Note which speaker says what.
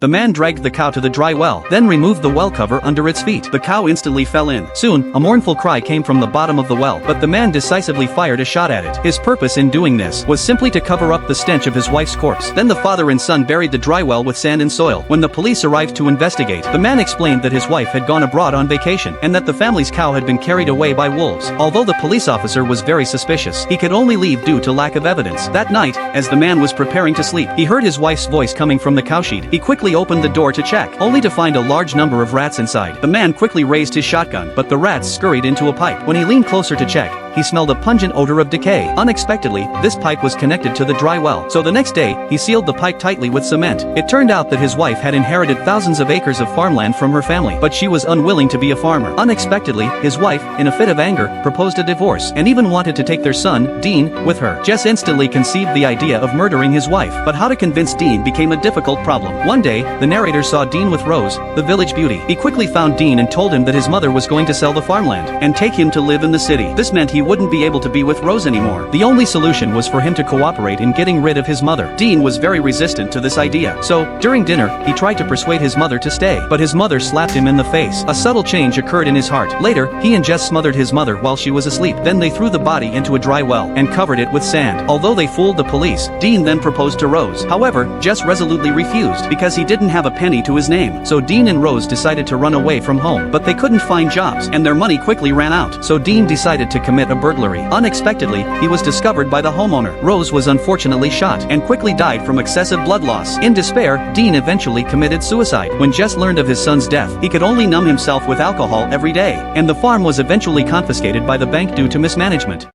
Speaker 1: The man dragged the cow to the dry well, then removed the well cover under its feet. The cow instantly fell in. Soon, a mournful cry came from the bottom of the well, but the man decisively fired a shot at it. His purpose in doing this was simply to cover up the stench of his wife's corpse. Then the father and son buried the dry well with sand and soil. When the police arrived to investigate, the man explained that his wife had gone abroad on vacation, and that the family's cow had been carried away by wolves. Although the police officer was very suspicious, he could only leave due to lack of evidence. That night, as the man was preparing to sleep, he heard his wife's voice coming from the cowshed. He quickly opened the door to check, only to find a large number of rats inside. The man quickly raised his shotgun, but the rats scurried into a pipe. When he leaned closer to check, he smelled a pungent odor of decay. Unexpectedly, this pipe was connected to the dry well, so the next day, he sealed the pipe tightly with cement. It turned out that his wife had inherited thousands of acres of farmland from her family, but she was unwilling to be a farmer. Unexpectedly, his wife, in a fit of anger, proposed a divorce, and even wanted to take their son, Dean, with her. Jess instantly conceived the idea of murdering his wife, but how to convince Dean became a difficult problem. One day, the narrator saw Dean with Rose, the village beauty. He quickly found Dean and told him that his mother was going to sell the farmland and take him to live in the city. This meant he wouldn't be able to be with Rose anymore. The only solution was for him to cooperate in getting rid of his mother. Dean was very resistant to this idea, so, during dinner, he tried to persuade his mother to stay, but his mother slapped him in the face. A subtle change occurred in his heart. Later, he and Jess smothered his mother while she was asleep. Then they threw the body into a dry well and covered it with sand. Although they fooled the police, Dean then proposed to Rose. However, Jess resolutely refused because he didn't have a penny to his name. So Dean and Rose decided to run away from home, but they couldn't find jobs, and their money quickly ran out. So Dean decided to commit a burglary. Unexpectedly, he was discovered by the homeowner. Rose was unfortunately shot and quickly died from excessive blood loss. In despair, Dean eventually committed suicide. When Jess learned of his son's death, he could only numb himself with alcohol every day, and the farm was eventually confiscated by the bank due to mismanagement.